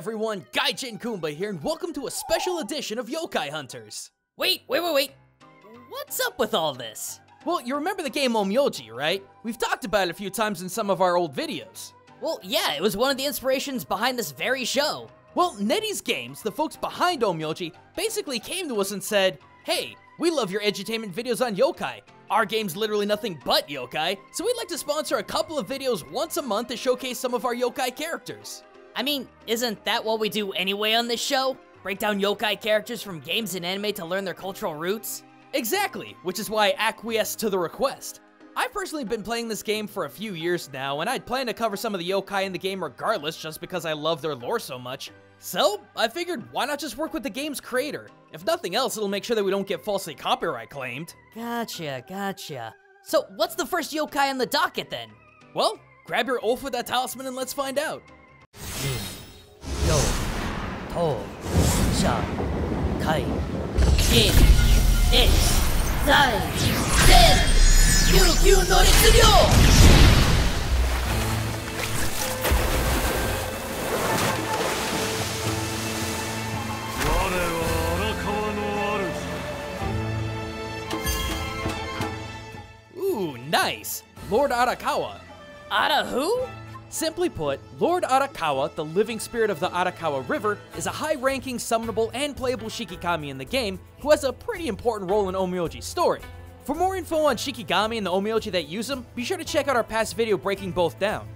everyone, Gaijin Kumba here, and welcome to a special edition of Yokai Hunters. Wait. What's up with all this? Well, you remember the game Onmyoji, right? We've talked about it a few times in some of our old videos. Well, yeah, it was one of the inspirations behind this very show. Well, NetEase Games, the folks behind Onmyoji, basically came to us and said, hey, we love your edutainment videos on yokai. Our game's literally nothing but yokai, so we'd like to sponsor a couple of videos once a month to showcase some of our yokai characters. I mean, isn't that what we do anyway on this show? Break down yokai characters from games and anime to learn their cultural roots? Exactly, which is why I acquiesced to the request. I've personally been playing this game for a few years now, and I'd plan to cover some of the yokai in the game regardless just because I love their lore so much. So, I figured why not just work with the game's creator? If nothing else, it'll make sure that we don't get falsely copyright claimed. Gotcha. So, what's the first yokai on the docket then? Well, grab your oath with that talisman and let's find out. Ooh, nice! Lord Arakawa. Ara who? Simply put, Lord Arakawa, the living spirit of the Arakawa River, is a high-ranking, summonable, and playable Shikigami in the game who has a pretty important role in Onmyoji's story. For more info on Shikigami and the Onmyoji that use him, be sure to check out our past video breaking both down.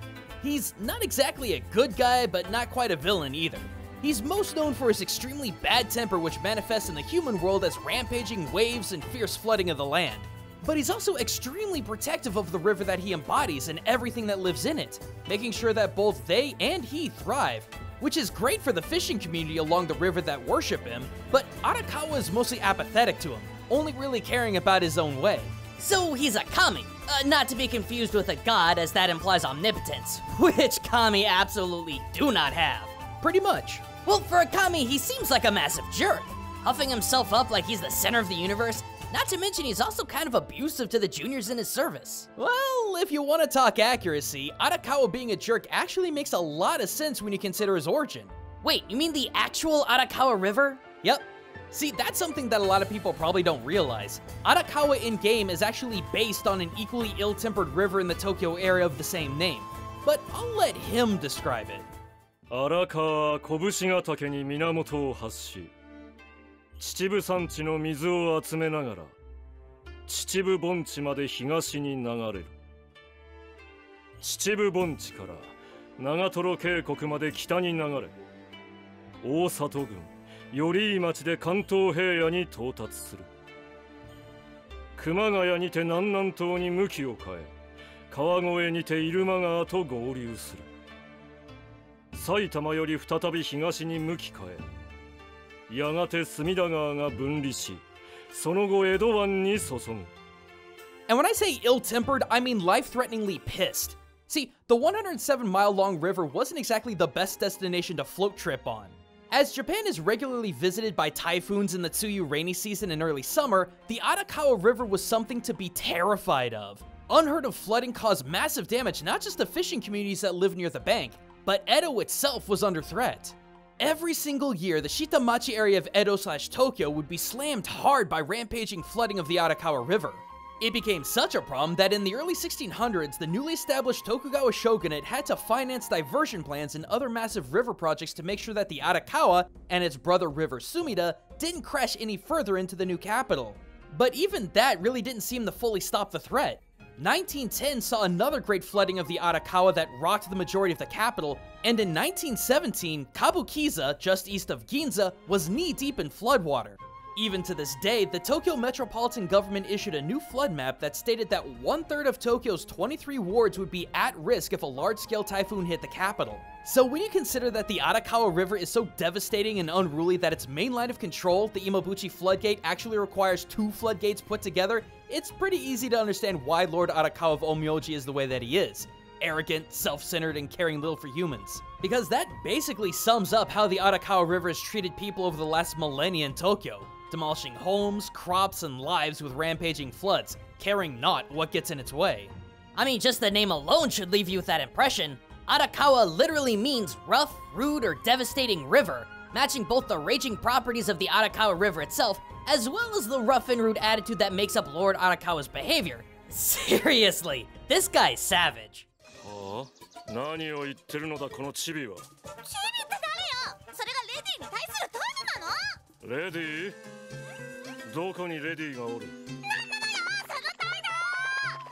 He's not exactly a good guy, but not quite a villain either. He's most known for his extremely bad temper, which manifests in the human world as rampaging waves and fierce flooding of the land. But he's also extremely protective of the river that he embodies and everything that lives in it, making sure that both they and he thrive, which is great for the fishing community along the river that worship him, but Arakawa is mostly apathetic to him, only really caring about his own way. So he's a kami, not to be confused with a god as that implies omnipotence, which kami absolutely do not have. Pretty much. Well, for a kami, he seems like a massive jerk, huffing himself up like he's the center of the universe. Not to mention, he's also kind of abusive to the juniors in his service. Well, if you want to talk accuracy, Arakawa being a jerk actually makes a lot of sense when you consider his origin. Wait, you mean the actual Arakawa River? Yep. See, that's something that a lot of people probably don't realize. Arakawa in-game is actually based on an equally ill-tempered river in the Tokyo area of the same name. But I'll let him describe it. 荒川拳ヶ岳に源を発し秩父山地の水を集めながら秩父盆地まで東に流れる秩父盆地から長瀞渓谷まで北に流れ大里郡寄居町で関東平野に到達する熊谷にて南南東に向きを変え川越にて入間川と合流する埼玉より再び東に向き変えやがて隅田川が分離しその後江戸湾に注ぐ And when I say ill-tempered, I mean life-threateningly pissed. See, the 107-mile-long river wasn't exactly the best destination to float trip on. As Japan is regularly visited by typhoons in the Tsuyu rainy season and early summer, the Arakawa River was something to be terrified of. Unheard of flooding caused massive damage not just to fishing communities that live near the bank, but Edo itself was under threat. Every single year, the Shitamachi area of Edo/Tokyo would be slammed hard by rampaging flooding of the Arakawa River. It became such a problem that in the early 1600s, the newly established Tokugawa shogunate had to finance diversion plans and other massive river projects to make sure that the Arakawa and its brother river Sumida didn't crash any further into the new capital. But even that really didn't seem to fully stop the threat. 1910 saw another great flooding of the Arakawa that rocked the majority of the capital, and in 1917, Kabukiza, just east of Ginza, was knee-deep in floodwater. Even to this day, the Tokyo metropolitan government issued a new flood map that stated that 1/3 of Tokyo's 23 wards would be at risk if a large-scale typhoon hit the capital. So when you consider that the Arakawa River is so devastating and unruly that its main line of control, the Imabuchi floodgate, actually requires 2 floodgates put together, it's pretty easy to understand why Lord Arakawa of Onmyoji is the way that he is. Arrogant, self-centered, and caring little for humans. Because that basically sums up how the Arakawa River has treated people over the last millennia in Tokyo, demolishing homes, crops, and lives with rampaging floods, caring not what gets in its way. I mean, just the name alone should leave you with that impression. Arakawa literally means rough, rude, or devastating river, matching both the raging properties of the Arakawa River itself, as well as the rough and rude attitude that makes up Lord Arakawa's behavior. Seriously, this guy's savage. はあ、何を言ってるのだこのチビは。チビって誰よ。それがレディに対する態度なの。レディどこにレディがおる。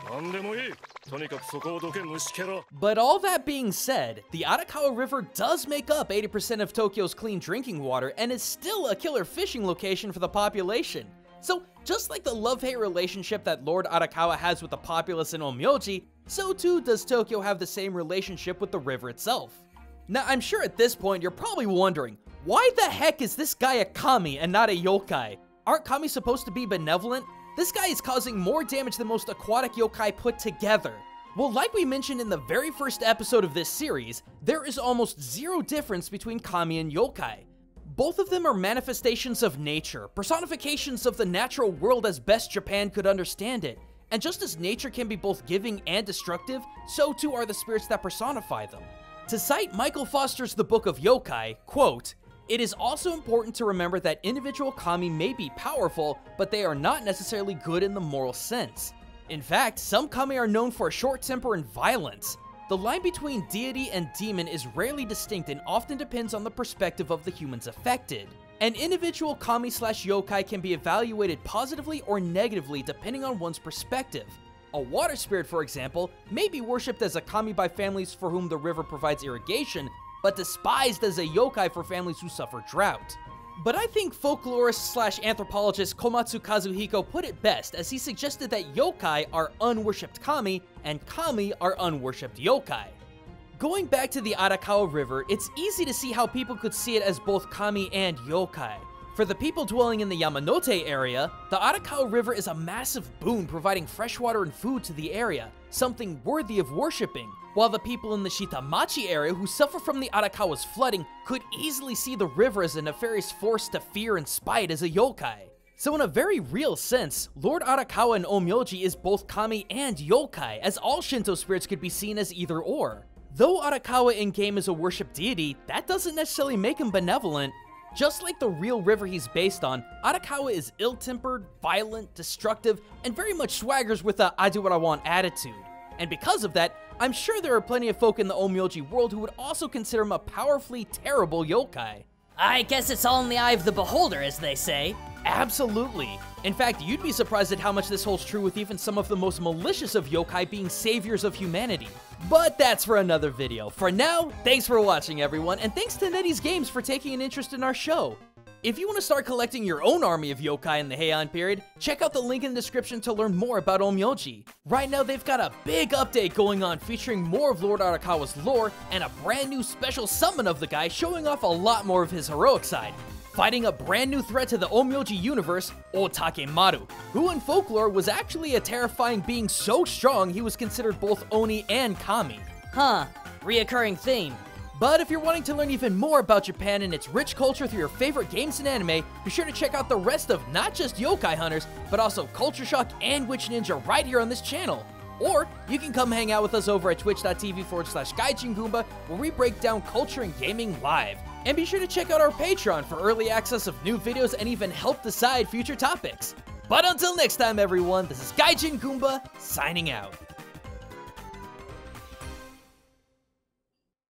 なんでもいい。とにかくそこをどけ虫けら。 But all that being said, the Arakawa River does make up 80% of Tokyo's clean drinking water and is still a killer fishing location for the population. So, just like the love-hate relationship that Lord Arakawa has with the populace in Onmyoji, so too does Tokyo have the same relationship with the river itself. Now, I'm sure at this point you're probably wondering, why the heck is this guy a kami and not a yokai? Aren't kami supposed to be benevolent? This guy is causing more damage than most aquatic yokai put together. Well, like we mentioned in the very first episode of this series, there is almost zero difference between kami and yokai. Both of them are manifestations of nature, personifications of the natural world as best Japan could understand it. And just as nature can be both giving and destructive, so too are the spirits that personify them. To cite Michael Foster's The Book of Yokai, quote, "It is also important to remember that individual kami may be powerful, but they are not necessarily good in the moral sense. In fact, some kami are known for a short temper and violence. The line between deity and demon is rarely distinct and often depends on the perspective of the humans affected. An individual kami/yokai can be evaluated positively or negatively depending on one's perspective. A water spirit, for example, may be worshipped as a kami by families for whom the river provides irrigation, but despised as a yokai for families who suffer drought." But I think folklorist/anthropologist Komatsu Kazuhiko put it best as he suggested that yokai are unworshipped kami and kami are unworshipped yokai. Going back to the Arakawa River, it's easy to see how people could see it as both kami and yokai. For the people dwelling in the Yamanote area, the Arakawa River is a massive boon providing fresh water and food to the area, something worthy of worshipping, while the people in the Shitamachi area who suffer from the Arakawa's flooding could easily see the river as a nefarious force to fear and spite as a yokai. So in a very real sense, Lord Arakawa in Onmyoji is both kami and yokai, as all Shinto spirits could be seen as either or. Though Arakawa in-game is a worshipped deity, that doesn't necessarily make him benevolent. Just like the real river he's based on, Arakawa is ill-tempered, violent, destructive, and very much swaggers with a "I do what I want" attitude. And because of that, I'm sure there are plenty of folk in the Onmyoji world who would also consider him a powerfully terrible yokai. I guess it's all in the eye of the beholder, as they say. Absolutely. In fact, you'd be surprised at how much this holds true with even some of the most malicious of yokai being saviors of humanity. But that's for another video. For now, thanks for watching everyone, and thanks to NetEase Games for taking an interest in our show. If you want to start collecting your own army of yokai in the Heian period, check out the link in the description to learn more about Onmyoji. Right now they've got a big update going on featuring more of Lord Arakawa's lore and a brand new special summon of the guy showing off a lot more of his heroic side. Fighting a brand new threat to the Onmyoji universe, Otakemaru, who in folklore was actually a terrifying being so strong he was considered both Oni and Kami. Huh, reoccurring theme. But if you're wanting to learn even more about Japan and its rich culture through your favorite games and anime, be sure to check out the rest of not just Yokai Hunters, but also Culture Shock and Witch Ninja right here on this channel. Or you can come hang out with us over at twitch.tv/GaijinGoomba, where we break down culture and gaming live. And be sure to check out our Patreon for early access of new videos and even help decide future topics. But until next time everyone, this is Gaijin Goomba, signing out.